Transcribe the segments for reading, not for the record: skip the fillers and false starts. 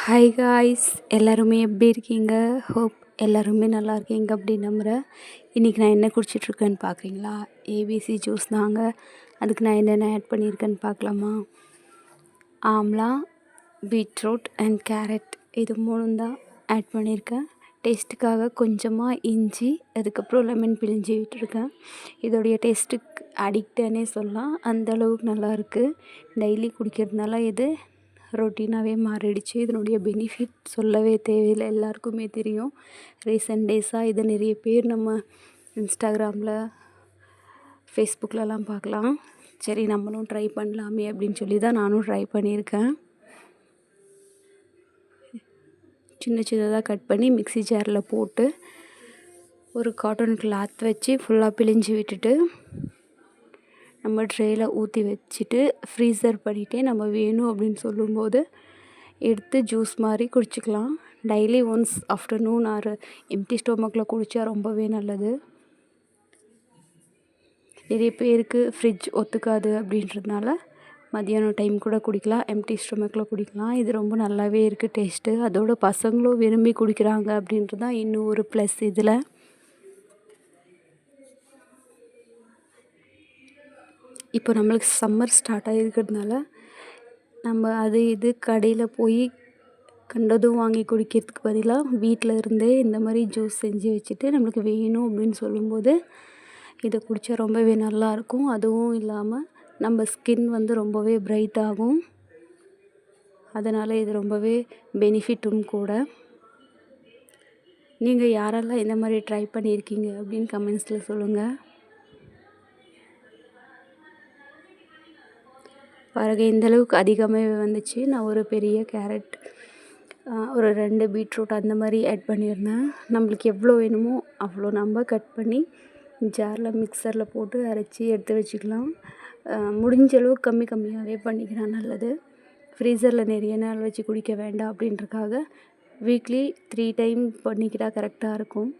Hi guys, எல்லாருமே எப்படி இருக்கீங்க? ஹோப் எல்லாருமே நல்லா இருக்கீங்க அப்படி நம்புகிறேன். இன்றைக்கி நான் என்ன குடிச்சிட்ருக்கேன்னு பார்க்குறீங்களா? ஏபிசி ஜூஸ் தாங்க. அதுக்கு நான் என்னென்ன ஆட் பண்ணியிருக்கேன்னு பார்க்கலாமா? ஆம்லா, பீட்ரூட் அண்ட் கேரட் இது மூணும் தான் ஆட் பண்ணியிருக்கேன். டேஸ்ட்டுக்காக கொஞ்சமாக இஞ்சி, அதுக்கப்புறம் லெமன் பிழிஞ்சி விட்டுருக்கேன். இதோடைய டேஸ்ட்டுக்கு அடிக்டானே சொல்லலாம், அந்தளவுக்கு நல்லாயிருக்கு. டெய்லி குடிக்கிறதுனால இது ரொட்டீனாகவே மாறிடுச்சு. இதனுடைய பெனிஃபிட் சொல்லவே தேவையில்லை, எல்லாருக்குமே தெரியும். ரீசெண்ட் டேஸாக இதை நிறைய பேர் நம்ம இன்ஸ்டாகிராமில், ஃபேஸ்புக்கிலலாம் பார்க்கலாம். சரி நம்மளும் ட்ரை பண்ணலாமே அப்படின்னு சொல்லி தான் நானும் ட்ரை பண்ணியிருக்கேன். சின்ன சின்னதாக கட் பண்ணி மிக்ஸி ஜாரில் போட்டு ஒரு காட்டன் கிளாத் வச்சு ஃபுல்லாக பிழிஞ்சு விட்டுட்டு நம்ம ட்ரேயில் ஊற்றி வச்சுட்டு ஃப்ரீசர் பண்ணிவிட்டு நம்ம வேணும் அப்படின்னு சொல்லும்போது எடுத்து ஜூஸ் மாதிரி குடிச்சிக்கலாம். Daily once afternoon or empty ஸ்டொமக்கில் குடித்தா ரொம்பவே நல்லது. நிறைய பேருக்கு ஃப்ரிட்ஜ் ஒத்துக்காது அப்படின்றதுனால மதியானம் டைம் கூட குடிக்கலாம், எம்டி ஸ்டொமக்கில் குடிக்கலாம். இது ரொம்ப நல்லாவே இருக்குது டேஸ்ட்டு. அதோட பசங்களும் விரும்பி குடிக்கிறாங்க அப்படின்றது தான் இன்னும் ஒரு ப்ளஸ் இதில். இப்போ நம்மளுக்கு சம்மர் ஸ்டார்ட் ஆகிருக்கிறதுனால நம்ம அது இது கடையில் போய் கண்டதும் வாங்கி குடிக்கிறதுக்கு பதிலாக வீட்டில் இருந்தே இந்த மாதிரி ஜூஸ் செஞ்சு வச்சுட்டு நம்மளுக்கு வேணும் அப்படின்னு சொல்லும்போது இதை குடித்தா ரொம்பவே நல்லாயிருக்கும். அதுவும் இல்லாமல் நம்ம ஸ்கின் வந்து ரொம்பவே பிரைட் ஆகும். அதனால் இது ரொம்பவே பெனிஃபிட்டும் கூட. நீங்கள் யாரெல்லாம் இந்த மாதிரி ட்ரை பண்ணியிருக்கீங்க அப்படின்னு கமெண்ட்ஸில் சொல்லுங்கள். பாருங்க, இந்தளவுக்கு அதிகமாகவே வந்துச்சு. நான் ஒரு பெரிய கேரட், ஒரு 2 பீட்ரூட் அந்த மாதிரி ஆட் பண்ணியிருந்தேன். நம்மளுக்கு எவ்வளோ வேணுமோ அவ்வளோ நம்ம கட் பண்ணி ஜாரில் மிக்சரில் போட்டு அரைச்சி எடுத்து வச்சுக்கலாம். முடிஞ்ச அளவுக்கு கம்மியாகவே பண்ணிக்கினா நல்லது. ஃப்ரீசரில் நிறைய நாள் வச்சு குடிக்க வேண்டாம் அப்படின்றக்காக வீக்லி 3 டைம் பண்ணிக்கிட்டால் கரெக்டாக இருக்கும்.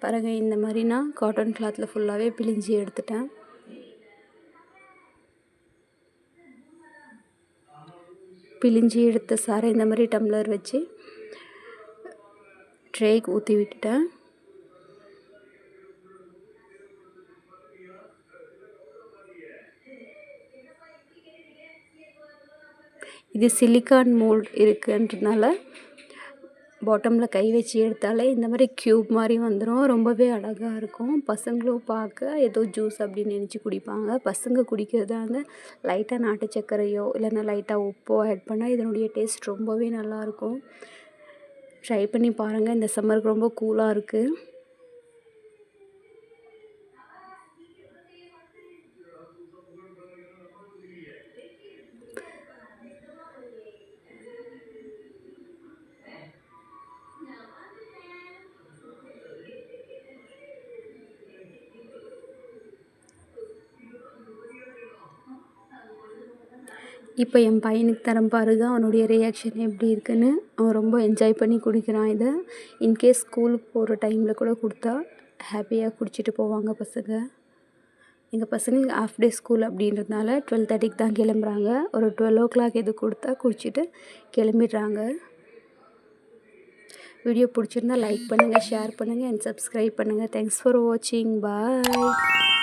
பாருங்கள், இந்த மாதிரி நான் காட்டன் கிளாத்தில் ஃபுல்லாகவே பிழிஞ்சி எடுத்துட்டேன். பிழிஞ்சி எடுத்த சாரை இந்த மாதிரி டம்ளர் வச்சு ட்ரேக்கு ஊற்றி விட்டுட்டேன். இது சிலிக்கான் மோல்ட் இருக்குன்றதுனால பாட்டமில் கை வச்சு எடுத்தாலே இந்த மாதிரி க்யூப் மாதிரி வந்துடும். ரொம்பவே அழகாக இருக்கும். பசங்களும் பார்க்க ஏதோ ஜூஸ் அப்படின்னு நினச்சி குடிப்பாங்க. பசங்க குடிக்கிறதா இருந்தால் லைட்டாக நாட்டு சர்க்கரையோ இல்லைன்னா லைட்டாக உப்போ ஆட் பண்ணால் இதனுடைய டேஸ்ட் ரொம்பவே நல்லாயிருக்கும். ட்ரை பண்ணி பாருங்கள். இந்த சம்மருக்கு ரொம்ப கூலாக இருக்குது. இப்போ என் பையனுக்கு தரம் பாருங்க, அவனுடைய ரியாக்ஷன் எப்படி இருக்குன்னு. அவன் ரொம்ப என்ஜாய் பண்ணி குடிக்கிறான் இதை. இன்கேஸ் ஸ்கூலுக்கு போகிற டைமில் கூட கொடுத்தா ஹாப்பியாக குடிச்சிட்டு போவாங்க பசங்க. எங்கள் பசங்களுக்கு ஹாஃப் டே ஸ்கூல் அப்படின்றதுனால 12:30க்கு தான் கிளம்புறாங்க. ஒரு 12 o'clock எது கொடுத்தா குடிச்சிட்டு கிளம்பிடுறாங்க. வீடியோ பிடிச்சிருந்தா லைக் பண்ணுங்கள், ஷேர் பண்ணுங்கள் அண்ட் சப்ஸ்கிரைப் பண்ணுங்கள். தேங்க்ஸ் ஃபார் வாட்சிங். பாய்.